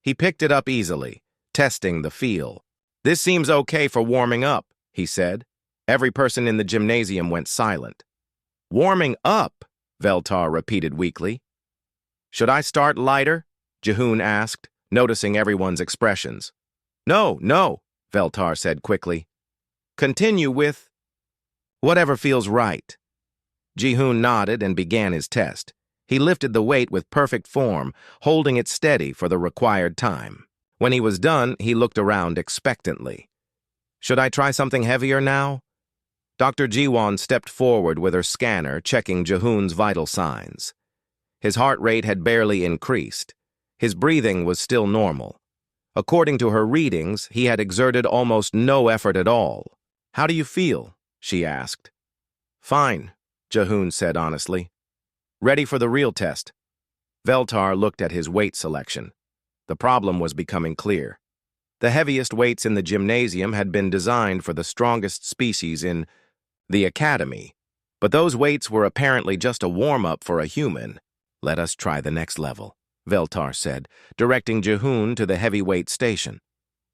He picked it up easily, testing the feel. "This seems okay for warming up," he said. Every person in the gymnasium went silent. "Warming up," Veltar repeated weakly. "Should I start lighter?" Jihoon asked, noticing everyone's expressions. "No, no," Veltar said quickly. "Continue with whatever feels right." Jihoon nodded and began his test. He lifted the weight with perfect form, holding it steady for the required time. When he was done, he looked around expectantly. "Should I try something heavier now?" Dr. Jiwon stepped forward with her scanner, checking Jihoon's vital signs. His heart rate had barely increased. His breathing was still normal. According to her readings, he had exerted almost no effort at all. "How do you feel?" she asked. "Fine," Jihoon said honestly. "Ready for the real test." Veltar looked at his weight selection. The problem was becoming clear. The heaviest weights in the gymnasium had been designed for the strongest species in the academy, but those weights were apparently just a warm-up for a human. "Let us try the next level," Veltar said, directing Jihoon to the heavyweight station.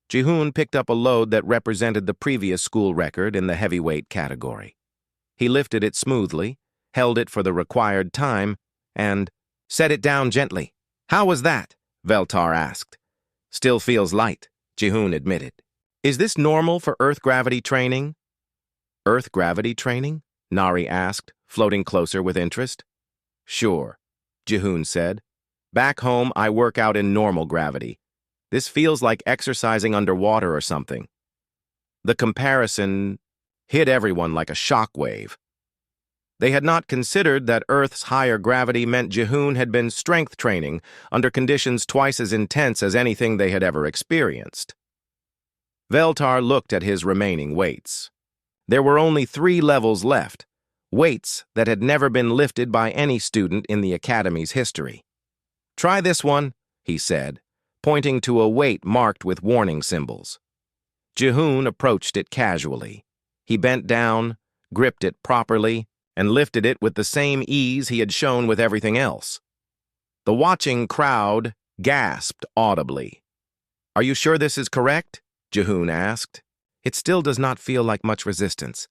Jihoon picked up a load that represented the previous school record in the heavyweight category. He lifted it smoothly, held it for the required time, and set it down gently. "How was that?" Veltar asked. "Still feels light," Jihoon admitted. "Is this normal for Earth gravity training?" "Earth gravity training?" Nari asked, floating closer with interest. "Sure," Jihoon said. "Back home, I work out in normal gravity. This feels like exercising underwater or something." The comparison hit everyone like a shockwave. They had not considered that Earth's higher gravity meant Jihoon had been strength training under conditions twice as intense as anything they had ever experienced. Veltar looked at his remaining weights. There were only 3 levels left, weights that had never been lifted by any student in the Academy's history. "Try this one," he said, pointing to a weight marked with warning symbols. Jihoon approached it casually. He bent down, gripped it properly, and lifted it with the same ease he had shown with everything else. The watching crowd gasped audibly. "Are you sure this is correct?" Jihoon asked. "It still does not feel like much resistance."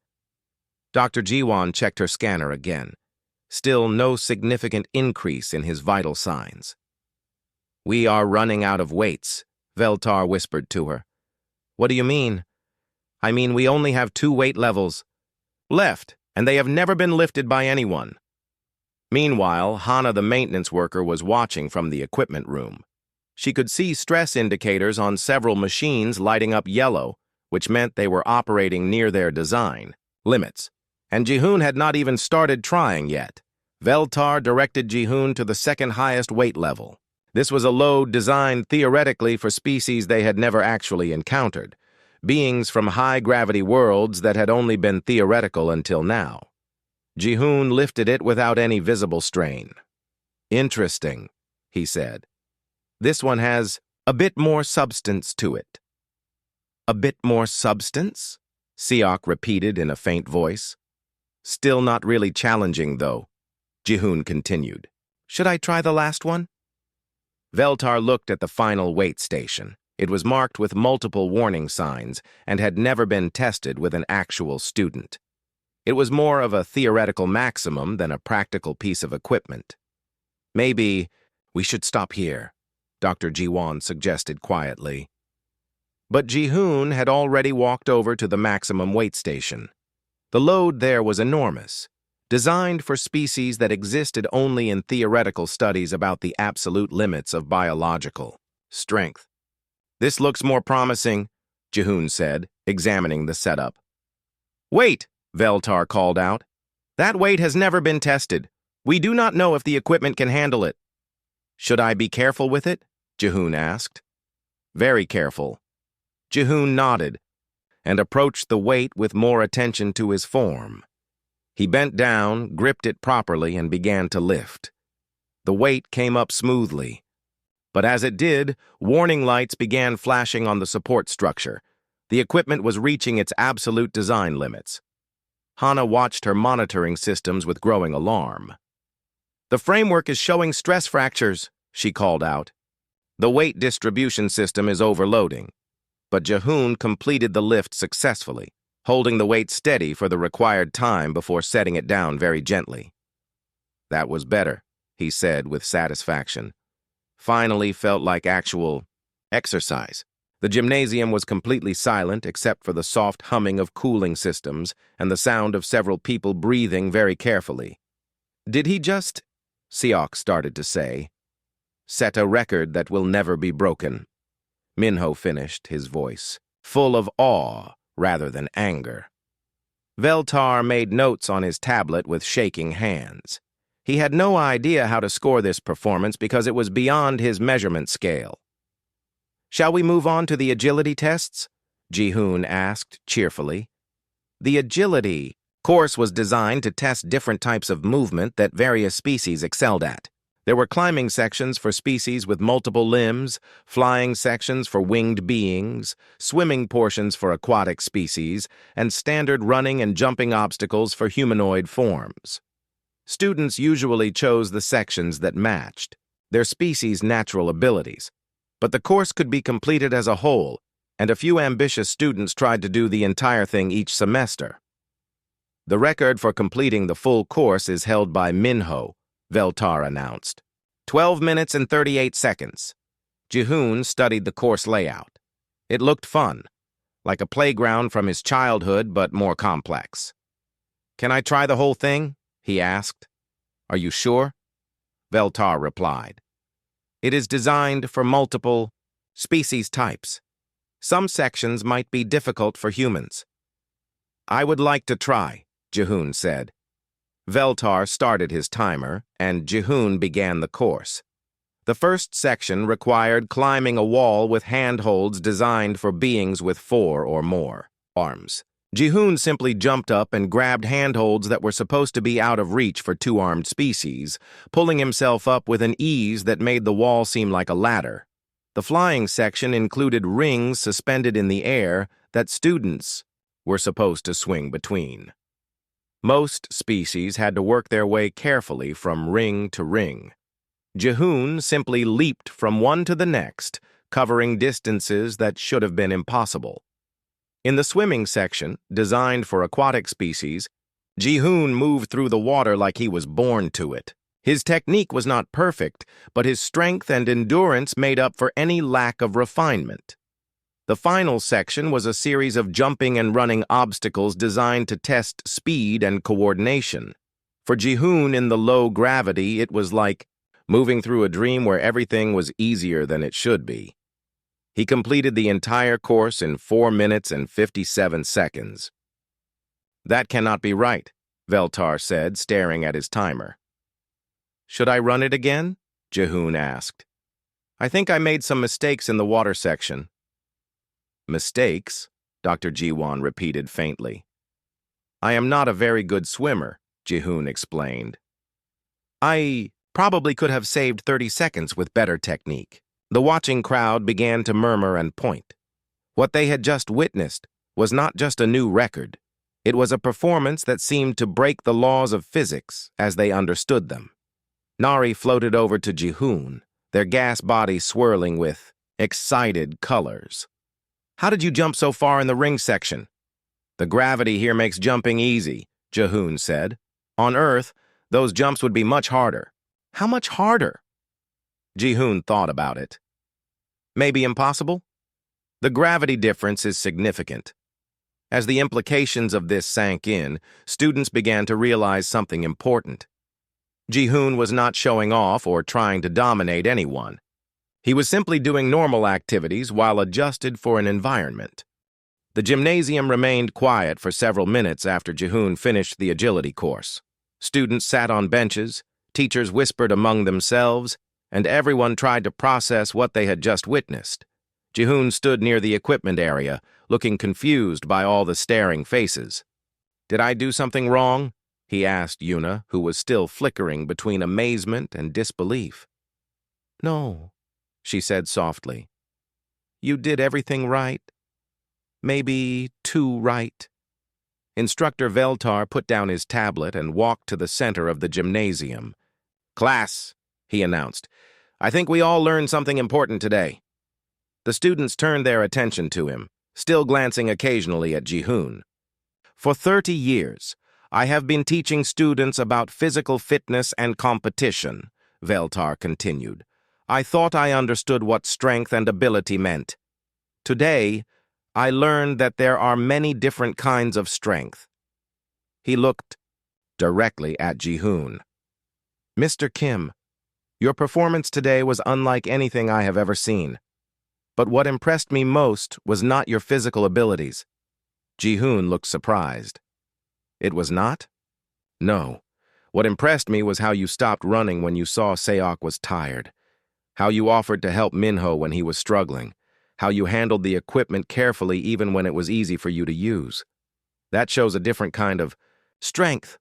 Dr. Jiwon checked her scanner again. Still no significant increase in his vital signs. "We are running out of weights," Veltar whispered to her. "What do you mean?" "I mean we only have 2 weight levels left, and they have never been lifted by anyone." Meanwhile, Hana the maintenance worker was watching from the equipment room. She could see stress indicators on several machines lighting up yellow, which meant they were operating near their design limits. And Jihoon had not even started trying yet. Veltar directed Jihoon to the second highest weight level. This was a load designed theoretically for species they had never actually encountered, beings from high-gravity worlds that had only been theoretical until now. Jihoon lifted it without any visible strain. "Interesting," he said. "This one has a bit more substance to it." "A bit more substance?" Siak repeated in a faint voice. "Still not really challenging, though." Jihoon continued. Should I try the last one? Veltar looked at the final weight station. It was marked with multiple warning signs and had never been tested with an actual student. It was more of a theoretical maximum than a practical piece of equipment. Maybe we should stop here, Dr. Jiwon suggested quietly. But Jihoon had already walked over to the maximum weight station. The load there was enormous, designed for species that existed only in theoretical studies about the absolute limits of biological strength. This looks more promising, Jihoon said, examining the setup. Wait, Veltar called out. That weight has never been tested. We do not know if the equipment can handle it. Should I be careful with it? Jihoon asked. Very careful. Jihoon nodded and approached the weight with more attention to his form. He bent down, gripped it properly, and began to lift. The weight came up smoothly. But as it did, warning lights began flashing on the support structure. The equipment was reaching its absolute design limits. Hana watched her monitoring systems with growing alarm. The framework is showing stress fractures, she called out. The weight distribution system is overloading. But Jihoon completed the lift successfully, holding the weight steady for the required time before setting it down very gently. That was better, he said with satisfaction. Finally felt like actual exercise. The gymnasium was completely silent except for the soft humming of cooling systems and the sound of several people breathing very carefully. Did he just, Seok started to say, set a record that will never be broken? Minho finished, his voice full of awe rather than anger. Veltar made notes on his tablet with shaking hands. He had no idea how to score this performance because it was beyond his measurement scale. Shall we move on to the agility tests? Jihoon asked cheerfully. The agility course was designed to test different types of movement that various species excelled at. There were climbing sections for species with multiple limbs, flying sections for winged beings, swimming portions for aquatic species, and standard running and jumping obstacles for humanoid forms. Students usually chose the sections that matched their species' natural abilities, but the course could be completed as a whole, and a few ambitious students tried to do the entire thing each semester. The record for completing the full course is held by Minho, Veltar announced. 12 minutes and 38 seconds. Jihoon studied the course layout. It looked fun, like a playground from his childhood, but more complex. Can I try the whole thing? He asked. Are you sure? Veltar replied. It is designed for multiple species types. Some sections might be difficult for humans. I would like to try, Jihoon said. Veltar started his timer, and Jihoon began the course. The first section required climbing a wall with handholds designed for beings with 4 or more arms. Jihoon simply jumped up and grabbed handholds that were supposed to be out of reach for 2-armed species, pulling himself up with an ease that made the wall seem like a ladder. The flying section included rings suspended in the air that students were supposed to swing between. Most species had to work their way carefully from ring to ring. Jihoon simply leaped from one to the next, covering distances that should have been impossible. In the swimming section, designed for aquatic species, Jihoon moved through the water like he was born to it. His technique was not perfect, but his strength and endurance made up for any lack of refinement. The final section was a series of jumping and running obstacles designed to test speed and coordination. For Jihoon in the low gravity, it was like moving through a dream where everything was easier than it should be. He completed the entire course in 4 minutes and 57 seconds. That cannot be right, Veltar said, staring at his timer. Should I run it again? Jihoon asked. I think I made some mistakes in the water section. Mistakes? Dr. Jiwon repeated faintly. I am not a very good swimmer, Jihoon explained. I probably could have saved 30 seconds with better technique. The watching crowd began to murmur and point. What they had just witnessed was not just a new record. It was a performance that seemed to break the laws of physics as they understood them. Nari floated over to Jihoon, their gas bodies swirling with excited colors. "How did you jump so far in the ring section?" "The gravity here makes jumping easy," Jihoon said. "On Earth, those jumps would be much harder." "How much harder?" Jihoon thought about it. "Maybe impossible?" "The gravity difference is significant." As the implications of this sank in, students began to realize something important. Jihoon was not showing off or trying to dominate anyone. He was simply doing normal activities while adjusted for an environment. The gymnasium remained quiet for several minutes after Jihoon finished the agility course. Students sat on benches, teachers whispered among themselves, and everyone tried to process what they had just witnessed. Jihoon stood near the equipment area, looking confused by all the staring faces. "Did I do something wrong?" he asked Yuna, who was still flickering between amazement and disbelief. "No," she said softly. "You did everything right. Maybe too right." Instructor Veltar put down his tablet and walked to the center of the gymnasium. "Class," he announced, "I think we all learned something important today." The students turned their attention to him, still glancing occasionally at Jihoon. "For 30 years, I have been teaching students about physical fitness and competition," Veltar continued. "I thought I understood what strength and ability meant. Today, I learned that there are many different kinds of strength." He looked directly at Jihoon. "Mr. Kim, your performance today was unlike anything I have ever seen. But what impressed me most was not your physical abilities." Jihoon looked surprised. "It was not?" "No. What impressed me was how you stopped running when you saw Seok was tired, how you offered to help Minho when he was struggling, how you handled the equipment carefully even when it was easy for you to use. That shows a different kind of strength."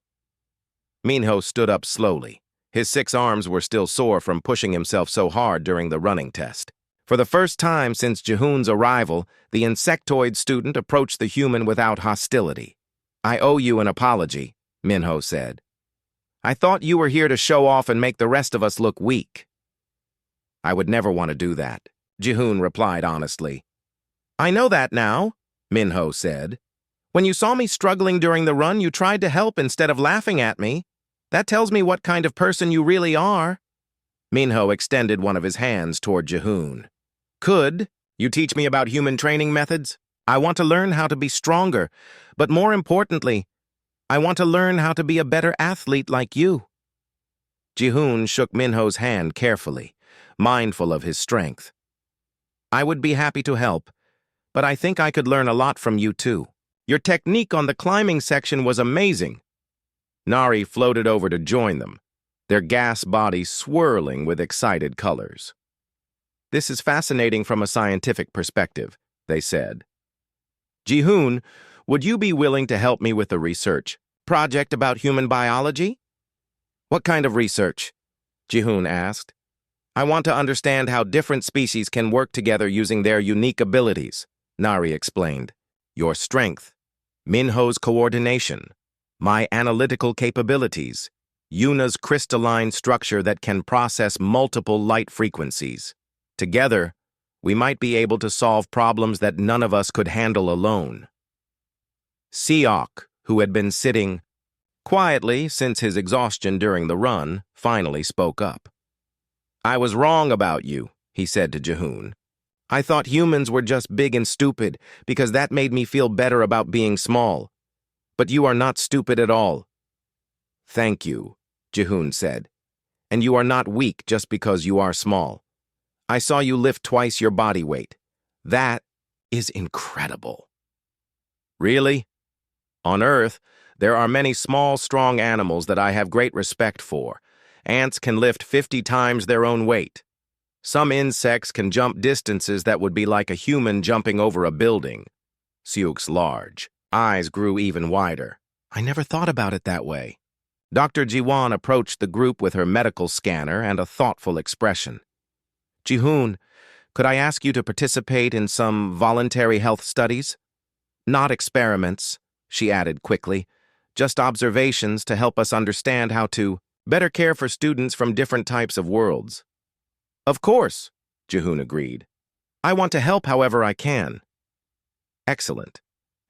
Minho stood up slowly. His 6 arms were still sore from pushing himself so hard during the running test. For the first time since Jihoon's arrival, the insectoid student approached the human without hostility. "I owe you an apology," Minho said. "I thought you were here to show off and make the rest of us look weak." "I would never want to do that," Jihoon replied honestly. "I know that now," Minho said. "When you saw me struggling during the run, you tried to help instead of laughing at me. That tells me what kind of person you really are." Minho extended one of his hands toward Jihoon. "Could you teach me about human training methods? I want to learn how to be stronger, but more importantly, I want to learn how to be a better athlete like you." Jihoon shook Minho's hand carefully, mindful of his strength. "I would be happy to help, but I think I could learn a lot from you too. Your technique on the climbing section was amazing." Nari floated over to join them, their gas bodies swirling with excited colors. "This is fascinating from a scientific perspective," they said. "Jihoon, would you be willing to help me with a research project about human biology?" "What kind of research?" Jihoon asked. "I want to understand how different species can work together using their unique abilities," Nari explained. "Your strength, Minho's coordination, my analytical capabilities, Yuna's crystalline structure that can process multiple light frequencies. Together, we might be able to solve problems that none of us could handle alone." Seok, who had been sitting quietly since his exhaustion during the run, finally spoke up. "I was wrong about you," he said to Jihoon. "I thought humans were just big and stupid because that made me feel better about being small. But you are not stupid at all." "Thank you," Jihoon said. "And you are not weak just because you are small. I saw you lift twice your body weight. That is incredible." "Really? On Earth, there are many small, strong animals that I have great respect for. Ants can lift 50 times their own weight. Some insects can jump distances that would be like a human jumping over a building." Seok's large eyes grew even wider. "I never thought about it that way." Dr. Jiwan approached the group with her medical scanner and a thoughtful expression. "Jihoon, could I ask you to participate in some voluntary health studies? Not experiments," she added quickly. Just observations to help us understand how to better care for students from different types of worlds. Of course, Jihoon agreed. I want to help however I can. Excellent.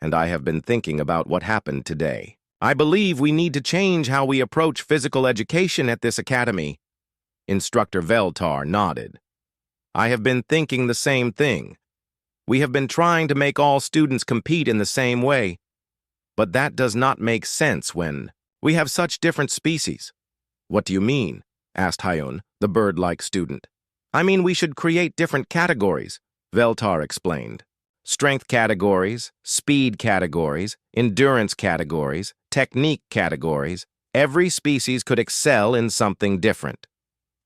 And I have been thinking about what happened today. I believe we need to change how we approach physical education at this academy. Instructor Veltar nodded. I have been thinking the same thing. We have been trying to make all students compete in the same way. But that does not make sense when we have such different species. What do you mean? Asked Hyun, the bird-like student. I mean we should create different categories, Veltar explained. Strength categories, speed categories, endurance categories, technique categories. Every species could excel in something different.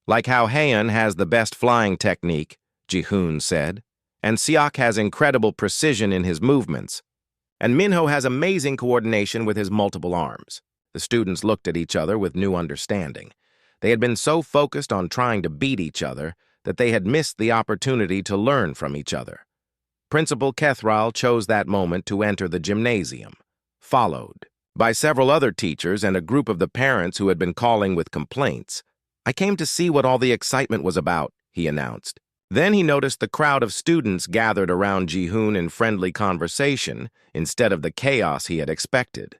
Like how Hyun has the best flying technique, Jihoon said, and Seok has incredible precision in his movements, and Minho has amazing coordination with his multiple arms. The students looked at each other with new understanding. They had been so focused on trying to beat each other that they had missed the opportunity to learn from each other. Principal Kethral chose that moment to enter the gymnasium, followed by several other teachers and a group of the parents who had been calling with complaints. I came to see what all the excitement was about, he announced. Then he noticed the crowd of students gathered around Jihoon in friendly conversation instead of the chaos he had expected.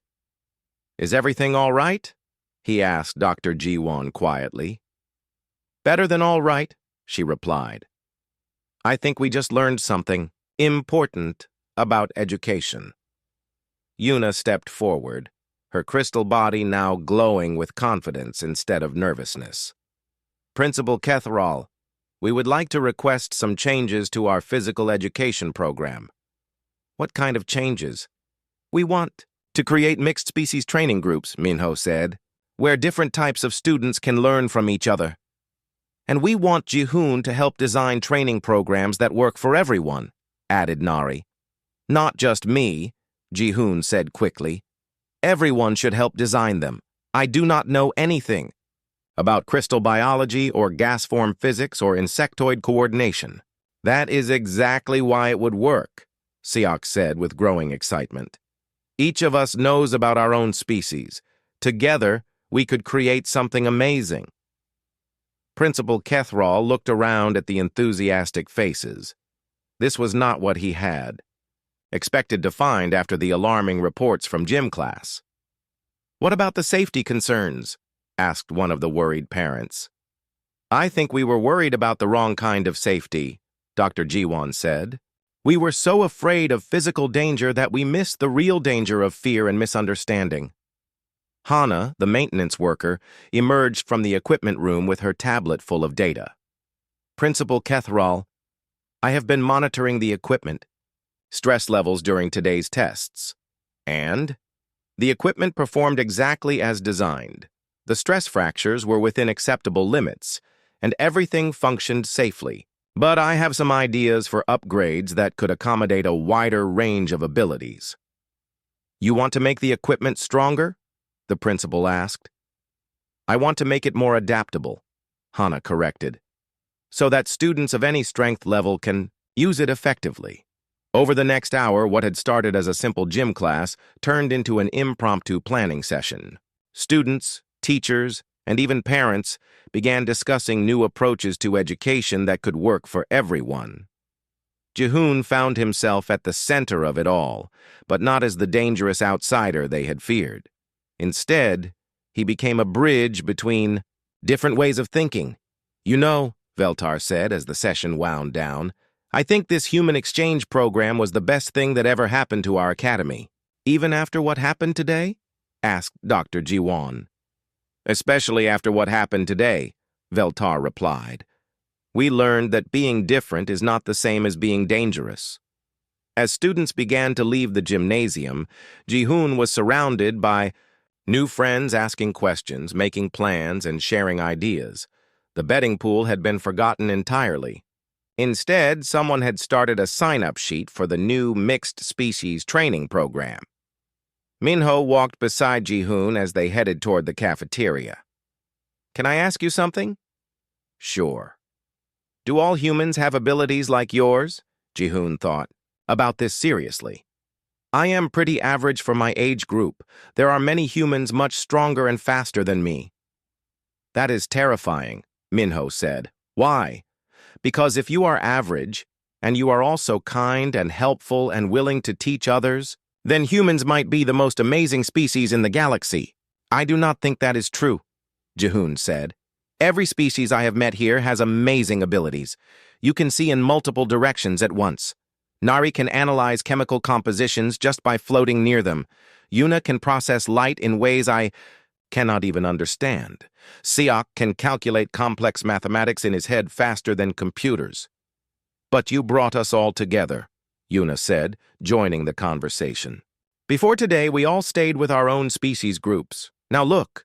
Is everything all right? He asked Dr. Jiwon quietly. Better than all right, she replied. I think we just learned something important about education. Yuna stepped forward, her crystal body now glowing with confidence instead of nervousness. Principal Kethral, we would like to request some changes to our physical education program. What kind of changes? We want to create mixed species training groups, Minho said, where different types of students can learn from each other. And we want Jihoon to help design training programs that work for everyone, added Nari. Not just me, Jihoon said quickly. Everyone should help design them. I do not know anything about crystal biology or gas form physics or insectoid coordination. That is exactly why it would work, Seok said with growing excitement. Each of us knows about our own species. Together, we could create something amazing. Principal Kethral looked around at the enthusiastic faces. This was not what he had expected to find after the alarming reports from gym class. What about the safety concerns? Asked one of the worried parents. I think we were worried about the wrong kind of safety, Dr. Jiwon said. We were so afraid of physical danger that we missed the real danger of fear and misunderstanding. Hana, the maintenance worker, emerged from the equipment room with her tablet full of data. Principal Kethral, I have been monitoring the equipment, stress levels during today's tests, and the equipment performed exactly as designed. The stress fractures were within acceptable limits, and everything functioned safely. But I have some ideas for upgrades that could accommodate a wider range of abilities. You want to make the equipment stronger? The principal asked. I want to make it more adaptable, Hana corrected, so that students of any strength level can use it effectively. Over the next hour, what had started as a simple gym class turned into an impromptu planning session. Students, teachers, and even parents began discussing new approaches to education that could work for everyone. Jihoon found himself at the center of it all, but not as the dangerous outsider they had feared. Instead, he became a bridge between different ways of thinking. You know, Veltar said as the session wound down, I think this human exchange program was the best thing that ever happened to our academy. Even after what happened today? Asked Dr. Jiwon. Especially after what happened today, Veltar replied. We learned that being different is not the same as being dangerous. As students began to leave the gymnasium, Jihoon was surrounded by new friends asking questions, making plans, and sharing ideas. The betting pool had been forgotten entirely. Instead, someone had started a sign-up sheet for the new mixed species training program. Minho walked beside Jihoon as they headed toward the cafeteria. Can I ask you something? Sure. Do all humans have abilities like yours? Jihoon thought about this seriously. I am pretty average for my age group. There are many humans much stronger and faster than me. That is terrifying, Minho said. Why? Because if you are average, and you are also kind and helpful and willing to teach others, then humans might be the most amazing species in the galaxy. I do not think that is true, Jihoon said. Every species I have met here has amazing abilities. You can see in multiple directions at once. Nari can analyze chemical compositions just by floating near them. Yuna can process light in ways I cannot even understand. Siok can calculate complex mathematics in his head faster than computers. But you brought us all together, Yuna said, joining the conversation. Before today, we all stayed with our own species groups. Now look.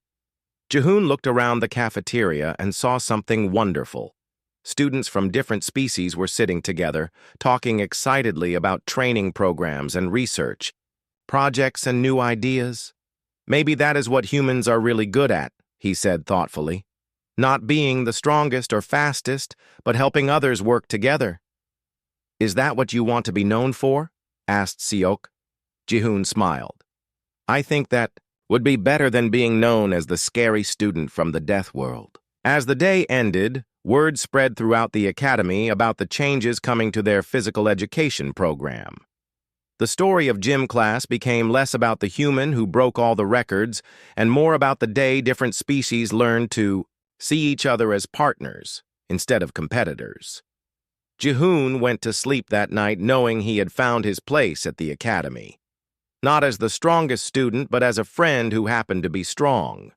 Jihoon looked around the cafeteria and saw something wonderful. Students from different species were sitting together, talking excitedly about training programs and research, projects and new ideas. Maybe that is what humans are really good at, he said thoughtfully. Not being the strongest or fastest, but helping others work together. Is that what you want to be known for? Asked Siok. Jihoon smiled. I think that would be better than being known as the scary student from the Deathworld. As the day ended, word spread throughout the academy about the changes coming to their physical education program. The story of gym class became less about the human who broke all the records and more about the day different species learned to see each other as partners instead of competitors. Jihoon went to sleep that night knowing he had found his place at the academy. Not as the strongest student, but as a friend who happened to be strong.